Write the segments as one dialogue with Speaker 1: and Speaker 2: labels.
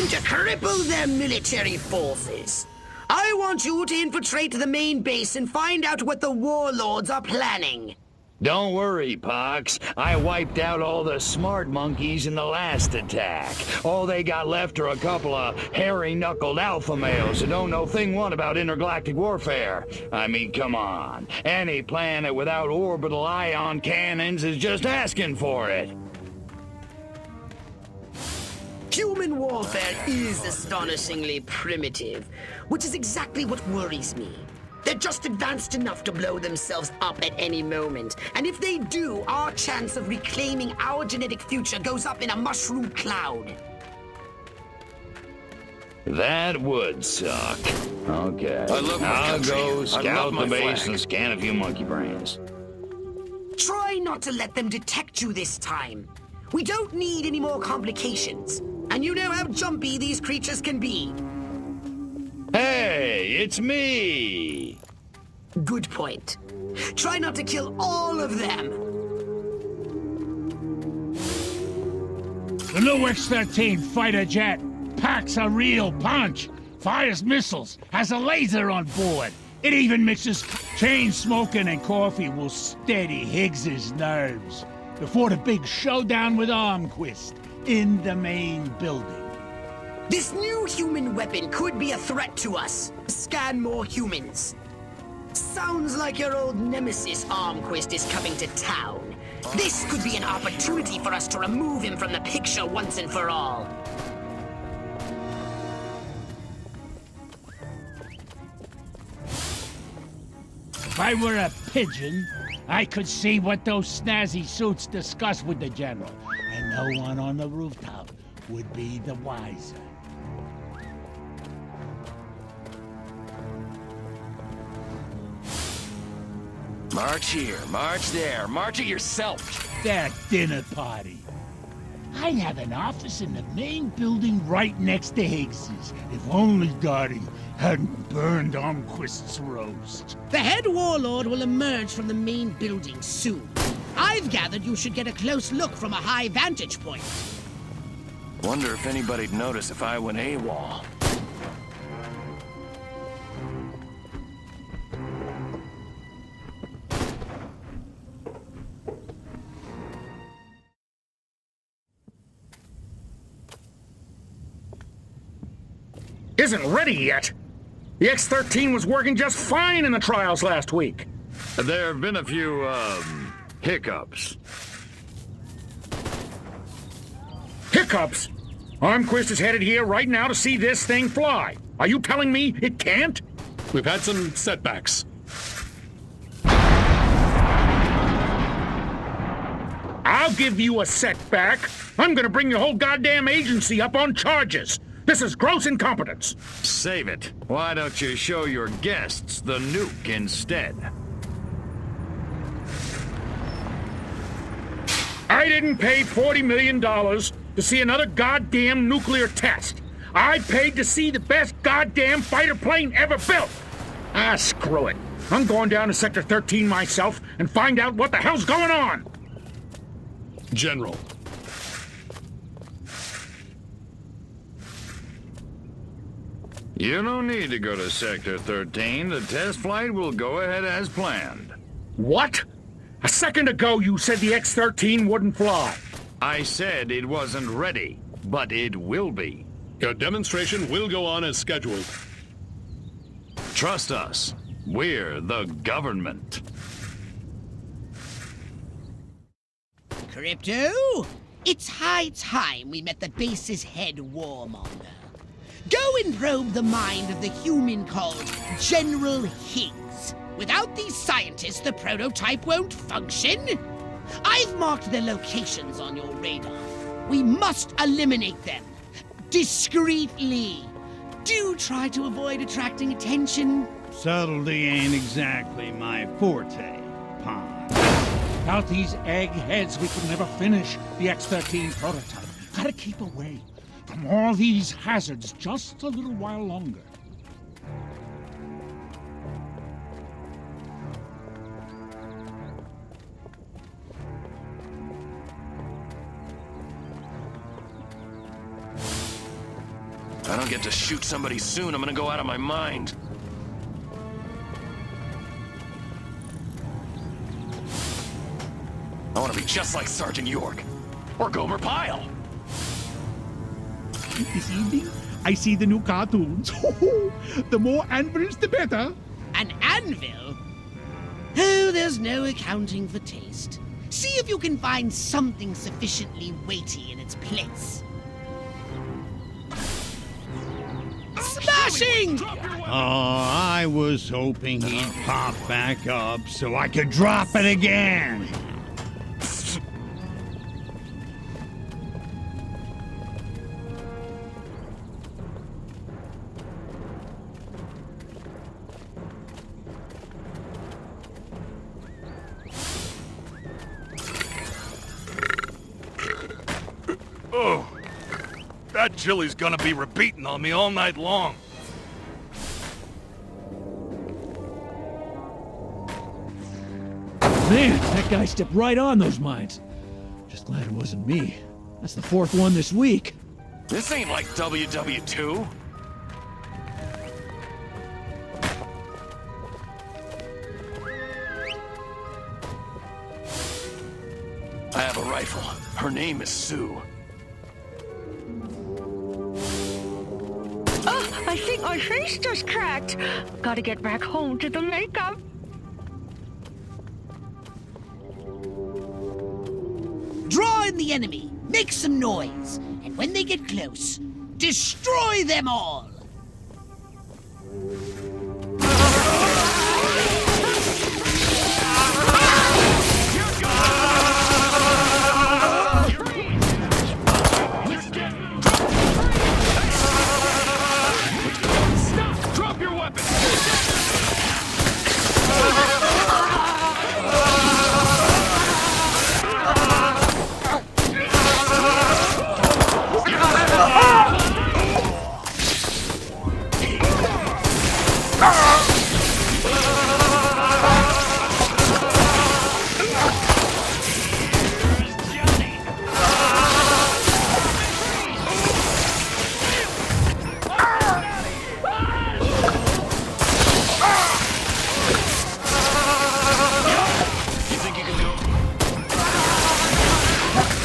Speaker 1: to cripple their military forces. I want you to infiltrate the main base and find out what the warlords are planning.
Speaker 2: Don't worry, Pox. I wiped out all the smart monkeys in the last attack. All they got left are a couple of hairy-knuckled alpha males who don't know thing one about intergalactic warfare. I mean, come on. Any planet without orbital ion cannons is just asking for it.
Speaker 1: Human warfare is astonishingly primitive, which is exactly what worries me. They're just advanced enough to blow themselves up at any moment. And if they do, our chance of reclaiming our genetic future goes up in a mushroom cloud.
Speaker 2: That would suck. Okay.
Speaker 3: I love my
Speaker 2: I'll
Speaker 3: country.
Speaker 2: go
Speaker 3: I
Speaker 2: scout
Speaker 3: love
Speaker 2: the
Speaker 3: my
Speaker 2: base
Speaker 3: flag.
Speaker 2: and scan a few monkey brains.
Speaker 1: Try not to let them detect you this time. We don't need any more complications. And you know how jumpy these creatures can be.
Speaker 2: Hey, it's me!
Speaker 1: Good point. Try not to kill all of them.
Speaker 4: The new X-13 fighter jet packs a real punch, fires missiles, has a laser on board. It even mixes chain smoking and coffee will steady Higgs's nerves before the big showdown with Armquist in the main building.
Speaker 1: This new human weapon could be a threat to us. Scan more humans. Sounds like your old nemesis Armquist is coming to town. This could be an opportunity for us to remove him from the picture once and for all.
Speaker 4: If I were a pigeon, I could see what those snazzy suits discuss with the general, and no one on the rooftop would be the wiser.
Speaker 3: March here, march there, march it yourself.
Speaker 4: That dinner party. I'd have an office in the main building right next to Higgs's, if only Dottie hadn't burned Armquist's roast.
Speaker 5: The head warlord will emerge from the main building soon. I've gathered you should get a close look from a high vantage point.
Speaker 3: Wonder if anybody'd notice if I went AWOL.
Speaker 6: Isn't ready yet. The X-13 was working just fine in the trials last week.
Speaker 2: There have been a few, hiccups.
Speaker 6: Hiccups? Armquist is headed here right now to see this thing fly. Are you telling me it can't?
Speaker 7: We've had some setbacks.
Speaker 6: I'll give you a setback. I'm gonna bring your whole goddamn agency up on charges. This is gross incompetence.
Speaker 2: Save it. Why don't you show your guests the nuke instead?
Speaker 6: I didn't pay $40 million to see another goddamn nuclear test. I paid to see the best goddamn fighter plane ever built. Ah, screw it. I'm going down to Sector 13 myself and find out what the hell's going on.
Speaker 7: General.
Speaker 2: You don't need to go to Sector 13. The test flight will go ahead as planned.
Speaker 6: What? A second ago you said the X-13 wouldn't fly.
Speaker 2: I said it wasn't ready, but it will be.
Speaker 7: Your demonstration will go on as scheduled.
Speaker 2: Trust us. We're the government.
Speaker 5: Crypto, it's high time we met the base's head warmonger. Go and probe the mind of the human called General Higgs. Without these scientists, the prototype won't function. I've marked their locations on your radar. We must eliminate them. Discreetly. Do try to avoid attracting attention.
Speaker 4: Subtlety ain't exactly my forte, Pond. Without these eggheads, we could never finish the X-13 prototype. Gotta keep away from all these hazards just a little while longer.
Speaker 3: If I don't get to shoot somebody soon, I'm gonna go out of my mind. I want to be just like Sergeant York. Or Gomer Pyle.
Speaker 4: This evening, I see the new cartoons. The more anvils, the better.
Speaker 5: An anvil? Oh, there's no accounting for taste. See if you can find something sufficiently weighty in its place. Smashing!
Speaker 4: Oh, I was hoping he'd pop back up so I could drop it again.
Speaker 8: Oh, that chili's gonna be repeating on me all night long.
Speaker 9: Man, that guy stepped right on those mines. Just glad it wasn't me. That's the fourth one this week.
Speaker 3: This ain't like WW2. I have a rifle. Her name is Sue.
Speaker 10: Oh, I think my face just cracked. Gotta get back home to the makeup.
Speaker 5: Draw in the enemy, make some noise, and when they get close, destroy them all!
Speaker 8: Stop! Drop your weapon!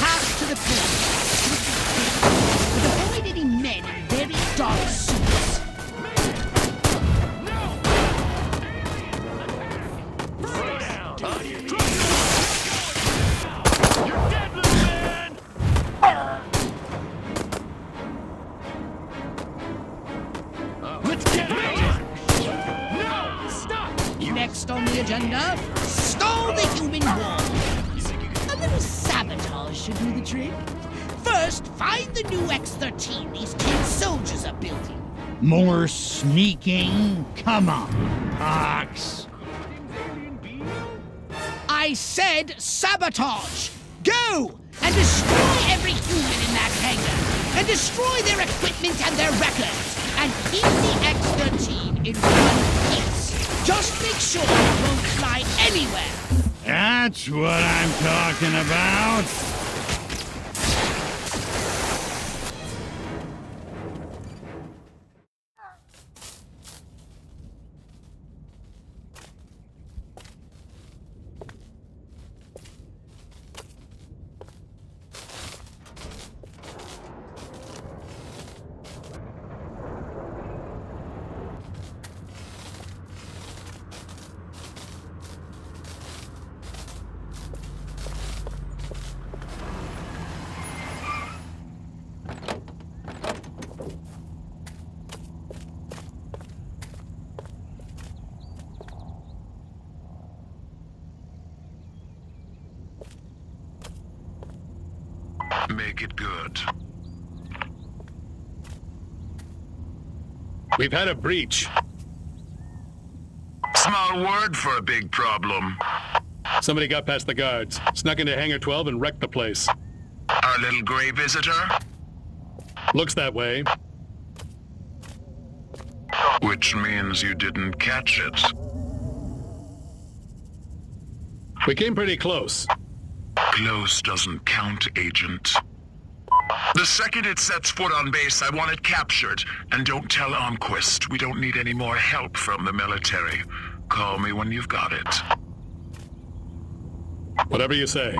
Speaker 5: Pass to the pillar. But avoid any men in very dark suits. Next on the agenda, stall the human wall. A little sabotage should do the trick. First, find the new X-13 these tin soldiers are building.
Speaker 4: More sneaking? Come on, Pox.
Speaker 5: I said sabotage! Go! And destroy every human in that hangar! And destroy their equipment and their records! And keep the X-13 in one piece! Just make sure it won't fly anywhere!
Speaker 4: That's what I'm talking about.
Speaker 8: Make it good.
Speaker 7: We've had a breach.
Speaker 8: Small word for a big problem.
Speaker 7: Somebody got past the guards, snuck into Hangar 12 and wrecked the place.
Speaker 8: Our little gray visitor?
Speaker 7: Looks that way.
Speaker 8: Which means you didn't catch it.
Speaker 7: We came pretty close.
Speaker 8: Close doesn't count, Agent.
Speaker 11: The second it sets foot on base, I want it captured. And don't tell Armquist. We don't need any more help from the military. Call me when you've got it.
Speaker 7: Whatever you say.